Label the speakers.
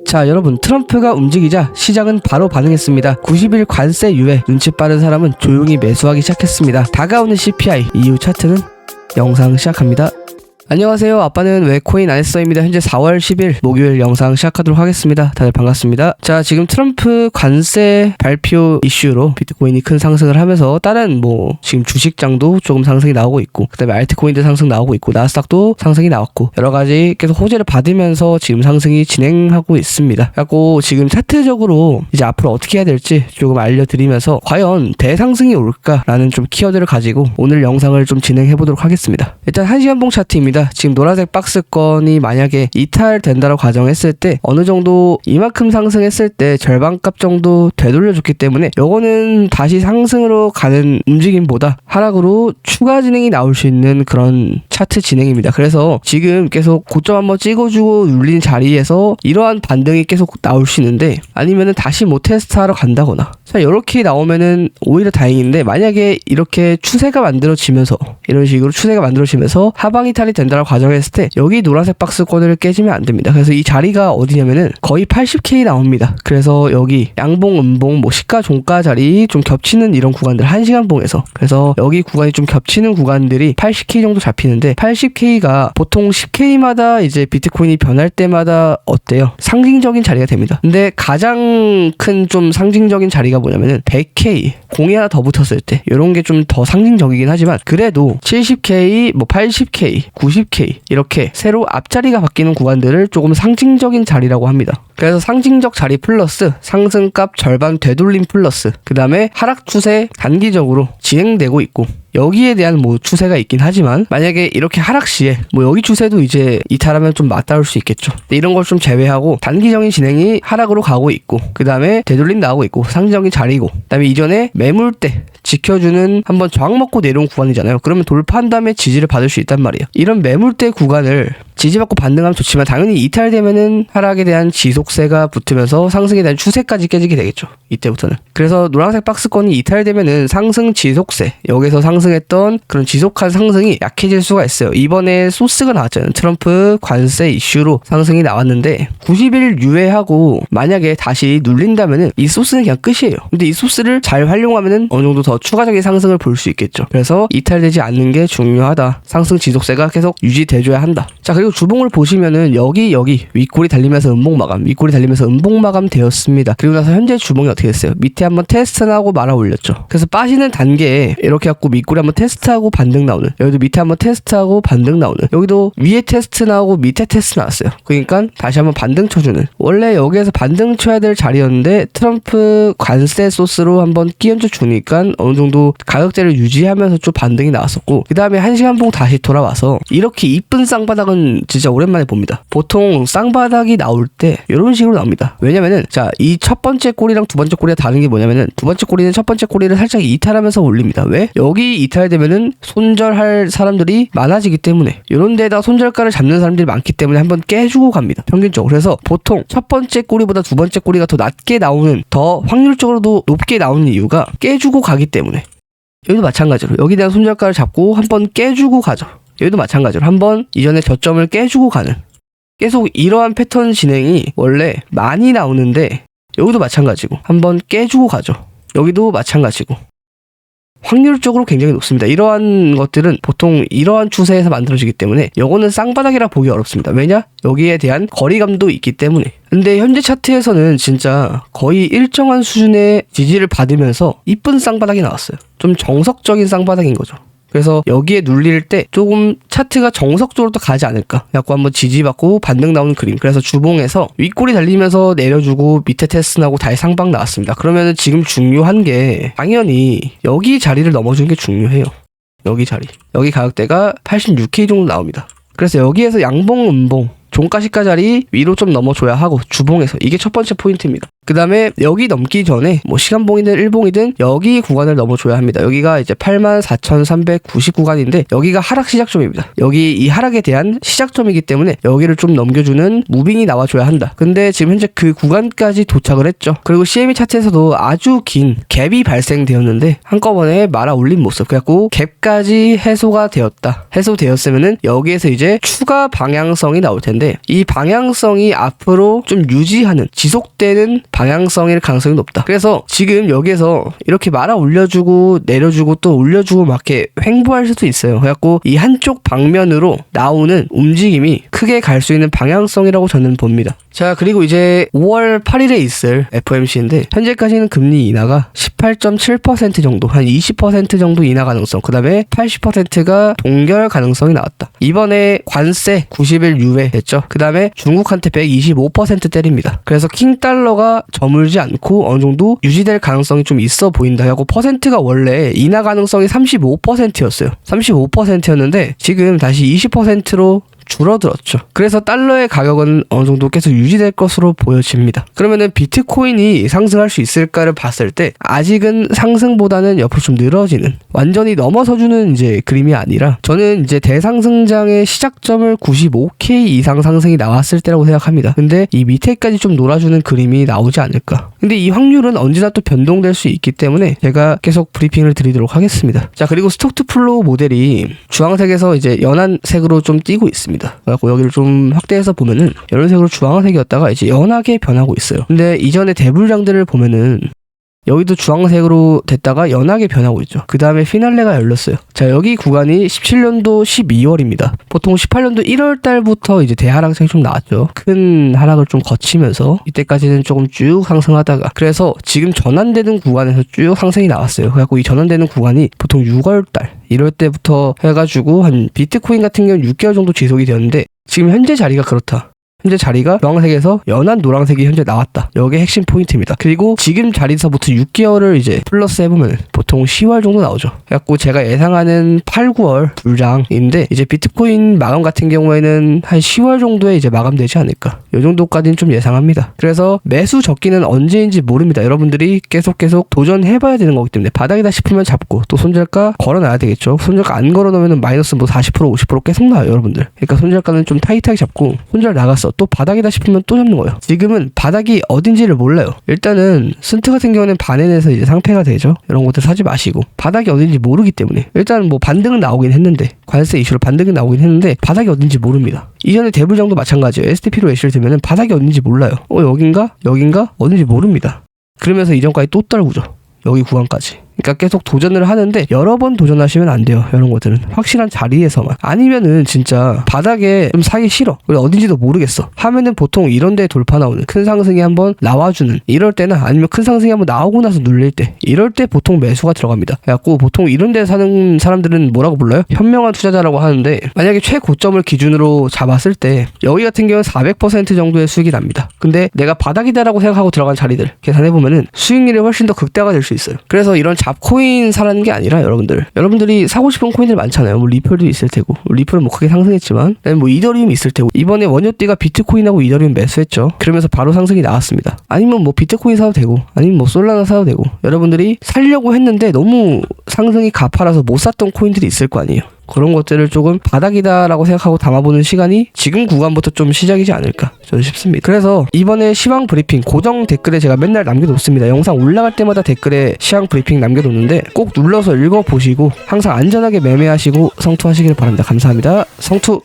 Speaker 1: 자, 여러분, 트럼프가 움직이자 시장은 바로 반응했습니다. 90일 관세 유예, 눈치 빠른 사람은 조용히 매수하기 시작했습니다. 다가오는 CPI, 이후 차트는 영상 시작합니다. 안녕하세요. 아빠는 왜 코인 안 했어입니다. 현재 4월 10일 목요일 영상 시작하도록 하겠습니다. 다들 반갑습니다. 자, 지금 트럼프 관세 발표 이슈로 비트코인이 큰 상승을 하면서 다른 지금 주식장도 조금 상승이 나오고 있고, 그 다음에 알트코인도 상승 나오고 있고, 나스닥도 상승이 나왔고, 여러 가지 계속 호재를 받으면서 지금 상승이 진행하고 있습니다. 그래갖고 지금 차트적으로 이제 앞으로 어떻게 해야 될지 조금 알려드리면서 과연 대상승이 올까라는 좀 키워드를 가지고 오늘 영상을 좀 진행해보도록 하겠습니다. 일단 1시간봉 차트입니다. 지금 노란색 박스권이 만약에 이탈된다고 가정했을 때 어느 정도 이만큼 상승했을 때 절반값 정도 되돌려줬기 때문에 요거는 다시 상승으로 가는 움직임보다 하락으로 추가 진행이 나올 수 있는 그런 차트 진행입니다. 그래서 지금 계속 고점 한번 찍어주고 눌린 자리에서 이러한 반등이 계속 나올 수 있는데, 아니면은 다시 테스트하러 간다거나, 자, 이렇게 나오면은 오히려 다행인데, 만약에 이렇게 추세가 만들어지면서 이런 식으로 추세가 만들어지면서 하방 이탈이 된다고 가정했을 때 여기 노란색 박스권을 깨지면 안 됩니다. 그래서 이 자리가 어디냐면은 거의 80K 나옵니다. 그래서 여기 양봉, 음봉, 시가, 종가 자리 좀 겹치는 이런 구간들 1시간 봉에서, 그래서 여기 구간이 좀 겹치는 구간들이 80K 정도 잡히는데, 80K가 보통 10K마다 이제 비트코인이 변할 때마다 어때요? 상징적인 자리가 됩니다. 근데 가장 큰 좀 상징적인 자리가 뭐냐면은 100K, 공이 하나 더 붙었을 때 이런 게 좀 더 상징적이긴 하지만, 그래도 70K, 80K, 90K 이렇게 새로 앞자리가 바뀌는 구간들을 조금 상징적인 자리라고 합니다. 그래서 상징적 자리 플러스 상승값 절반 되돌림 플러스 그 다음에 하락 추세 단기적으로 진행되고 있고, 여기에 대한 추세가 있긴 하지만, 만약에 이렇게 하락 시에 여기 추세도 이제 이탈하면 좀 맞닿을 수 있겠죠. 이런 걸 좀 제외하고 단기적인 진행이 하락으로 가고 있고, 그 다음에 되돌림 나오고 있고, 상징적인 자리고, 그 다음에 이전에 매물대 지켜주는 한번 저항 먹고 내려온 구간이잖아요. 그러면 돌파한 다음에 지지를 받을 수 있단 말이에요. 이런 매물대 구간을 지지받고 반등하면 좋지만, 당연히 이탈되면은 하락에 대한 지속세가 붙으면서 상승에 대한 추세까지 깨지게 되겠죠. 이때부터는. 그래서 노란색 박스권이 이탈되면은 상승 지속세, 여기서 상승했던 그런 지속한 상승이 약해질 수가 있어요. 이번에 소스가 나왔잖아요. 트럼프 관세 이슈로 상승이 나왔는데 90일 유예하고 만약에 다시 눌린다면은 이 소스는 그냥 끝이에요. 근데 이 소스를 잘 활용하면은 어느 정도 더 추가적인 상승을 볼 수 있겠죠. 그래서 이탈되지 않는 게 중요하다. 상승 지속세가 계속 유지돼줘야 한다. 자, 그리고 주봉을 보시면은 여기 윗골이 달리면서 음봉 마감, 윗골이 달리면서 음봉 마감 되었습니다. 그리고 나서 현재 주봉이 어떻게 됐어요? 밑에 한번 테스트하고 말아 올렸죠. 그래서 빠지는 단계에 이렇게 갖고 윗골이 한번 테스트하고 반등 나오는, 여기도 밑에 한번 테스트하고 반등 나오는, 여기도 위에 테스트 나오고 밑에 테스트 나왔어요. 그러니까 다시 한번 반등 쳐주는, 원래 여기에서 반등 쳐야 될 자리였는데 트럼프 관세 소스로 한번 끼얹어 주니까 어느 정도 가격대를 유지하면서 좀 반등이 나왔었고, 그 다음에 1시간 봉 다시 돌아와서 이렇게 이쁜 쌍바닥은 진짜 오랜만에 봅니다. 보통 쌍바닥이 나올 때 이런 식으로 나옵니다. 왜냐면은, 자, 이 첫 번째 꼬리랑 두 번째 꼬리가 다른 게 뭐냐면은, 두 번째 꼬리는 첫 번째 꼬리를 살짝 이탈하면서 올립니다. 왜? 여기 이탈되면은 손절할 사람들이 많아지기 때문에, 이런 데다 손절가를 잡는 사람들이 많기 때문에 한번 깨주고 갑니다. 평균적으로. 그래서 보통 첫 번째 꼬리보다 두 번째 꼬리가 더 낮게 나오는, 더 확률적으로도 높게 나오는 이유가 깨주고 가기 때문에. 여기도 마찬가지로 여기에 대한 손절가를 잡고 한번 깨주고 가죠. 여기도 마찬가지로 한번 이전에 저점을 깨주고 가는, 계속 이러한 패턴 진행이 원래 많이 나오는데, 여기도 마찬가지고 한번 깨주고 가죠. 여기도 마찬가지고 확률적으로 굉장히 높습니다. 이러한 것들은 보통 이러한 추세에서 만들어지기 때문에 요거는 쌍바닥이라 보기 어렵습니다. 왜냐? 여기에 대한 거리감도 있기 때문에. 근데 현재 차트에서는 진짜 거의 일정한 수준의 지지를 받으면서 이쁜 쌍바닥이 나왔어요. 좀 정석적인 쌍바닥인 거죠. 그래서 여기에 눌릴 때 조금 차트가 정석적으로 또 가지 않을까, 약간 한번 지지받고 반등 나오는 그림. 그래서 주봉에서 윗골이 달리면서 내려주고 밑에 테스트 나고 다시 상방 나왔습니다. 그러면은 지금 중요한 게 당연히 여기 자리를 넘어주는 게 중요해요. 여기 자리, 여기 가격대가 86K 정도 나옵니다. 그래서 여기에서 양봉, 음봉, 종가 시가 자리 위로 좀 넘어줘야 하고, 주봉에서 이게 첫 번째 포인트입니다. 그 다음에 여기 넘기 전에 뭐 시간봉이든 일봉이든 여기 구간을 넘어줘야 합니다. 여기가 이제 84,390 구간인데 여기가 하락 시작점입니다. 여기 이 하락에 대한 시작점이기 때문에 여기를 좀 넘겨주는 무빙이 나와줘야 한다. 근데 지금 현재 그 구간까지 도착을 했죠. 그리고 CME 차트에서도 아주 긴 갭이 발생되었는데 한꺼번에 말아 올린 모습. 그래갖고 갭까지 해소가 되었다. 해소되었으면은 여기에서 이제 추가 방향성이 나올 텐데 이 방향성이 앞으로 좀 유지하는 지속되는 방향성일 가능성이 높다. 그래서 지금 여기에서 이렇게 말아 올려주고 내려주고 또 올려주고 막 이렇게 횡보할 수도 있어요. 그래갖고 이 한쪽 방면으로 나오는 움직임이 크게 갈 수 있는 방향성이라고 저는 봅니다. 자, 그리고 이제 5월 8일에 있을 FOMC인데 현재까지는 금리 인하가 18.7% 정도, 한 20% 정도 인하 가능성, 그 다음에 80%가 동결 가능성이 나왔다. 이번에 관세 90일 유예 됐죠. 그 다음에 중국한테 125% 때립니다. 그래서 킹달러가 저물지 않고 어느 정도 유지될 가능성이 좀 있어 보인다 하고 퍼센트가 원래 인하 가능성이 35%였어요. 35%였는데 지금 다시 20%로 줄어들었죠. 그래서 달러의 가격은 어느 정도 계속 유지될 것으로 보여집니다. 그러면은 비트코인이 상승할 수 있을까를 봤을 때 아직은 상승보다는 옆으로 좀 늘어지는, 완전히 넘어서주는 이제 그림이 아니라 저는 이제 대상승장의 시작점을 95K 이상 상승이 나왔을 때라고 생각합니다. 근데 이 밑에까지 좀 놀아주는 그림이 나오지 않을까. 근데 이 확률은 언제나 또 변동될 수 있기 때문에 제가 계속 브리핑을 드리도록 하겠습니다. 자, 그리고 스톡2 플로우 모델이 주황색에서 이제 연한색으로 좀 띄고 있습니다. 그래서 여기를 좀 확대해서 보면은 이런 색으로 주황색이었다가 이제 연하게 변하고 있어요. 근데 이전에 대불장들을 보면은 여기도 주황색으로 됐다가 연하게 변하고 있죠. 그 다음에 피날레가 열렸어요. 자, 여기 구간이 17년도 12월입니다. 보통 18년도 1월 달부터 이제 대하락장이 좀 나왔죠. 큰 하락을 좀 거치면서 이때까지는 조금 쭉 상승하다가, 그래서 지금 전환되는 구간에서 쭉 상승이 나왔어요. 그래갖고 이 전환되는 구간이 보통 6월 달, 1월 때부터 해가지고 한 비트코인 같은 경우는 6개월 정도 지속이 되었는데 지금 현재 자리가 그렇다. 현재 자리가 주황색에서 연한 노란색이 현재 나왔다. 여기에 핵심 포인트입니다. 그리고 지금 자리에서부터 6개월을 이제 플러스 해보면 보통 10월 정도 나오죠. 그래갖고 제가 예상하는 8, 9월 불장인데 이제 비트코인 마감 같은 경우에는 한 10월 정도에 이제 마감되지 않을까. 이 정도까지는 좀 예상합니다. 그래서 매수 적기는 언제인지 모릅니다. 여러분들이 계속 도전해봐야 되는 거기 때문에 바닥이다 싶으면 잡고 또 손절가 걸어놔야 되겠죠. 손절가 안 걸어놓으면 마이너스 뭐 40%, 50% 계속 나와요, 여러분들. 그러니까 손절가는 좀 타이트하게 잡고 손절 나갔어. 또 바닥이다 싶으면 또 잡는 거예요. 지금은 바닥이 어딘지를 몰라요. 일단은 스트 같은 경우는 반엔에서 이제 상패가 되죠. 이런 것들 사지 마시고, 바닥이 어딘지 모르기 때문에 일단 뭐 반등은 나오긴 했는데, 관세 이슈로 반등은 나오긴 했는데 바닥이 어딘지 모릅니다. 이전에 대불장도 마찬가지예요. STP로 예시를 들면은 바닥이 어딘지 몰라요. 여긴가 어딘지 모릅니다. 그러면서 이전까지 또 떨구죠. 여기 구간까지. 그러니까 계속 도전을 하는데 여러 번 도전하시면 안 돼요. 이런 것들은 확실한 자리에서만. 아니면은 진짜 바닥에 좀 사기 싫어, 그래 어딘지도 모르겠어 하면은 보통 이런 데 돌파 나오는, 큰 상승이 한번 나와주는 이럴 때나, 아니면 큰 상승이 한번 나오고 나서 눌릴 때, 이럴 때 보통 매수가 들어갑니다. 그래갖고 보통 이런 데 사는 사람들은 뭐라고 불러요? 현명한 투자자라고 하는데, 만약에 최고점을 기준으로 잡았을 때 여기 같은 경우는 400% 정도의 수익이 납니다. 근데 내가 바닥이다라고 생각하고 들어간 자리들 계산해보면은 수익률이 훨씬 더 극대화가 될 수 있어요. 그래서 이런 잡코인 사라는 게 아니라 여러분들이 사고 싶은 코인들 많잖아요. 뭐 리플도 있을 테고, 리플은 뭐 크게 상승했지만 뭐 이더리움 있을 테고, 이번에 원효띠가 비트코인하고 이더리움 매수했죠. 그러면서 바로 상승이 나왔습니다. 아니면 뭐 비트코인 사도 되고, 아니면 뭐 솔라나 사도 되고, 여러분들이 살려고 했는데 너무 상승이 가파라서 못 샀던 코인들이 있을 거 아니에요. 그런 것들을 조금 바닥이다라고 생각하고 담아보는 시간이 지금 구간부터 좀 시작이지 않을까 저는 싶습니다. 그래서 이번에 시황 브리핑 고정 댓글에 제가 맨날 남겨놓습니다. 영상 올라갈 때마다 댓글에 시황 브리핑 남겨놓는데 꼭 눌러서 읽어보시고 항상 안전하게 매매하시고 성투하시길 바랍니다. 감사합니다. 성투!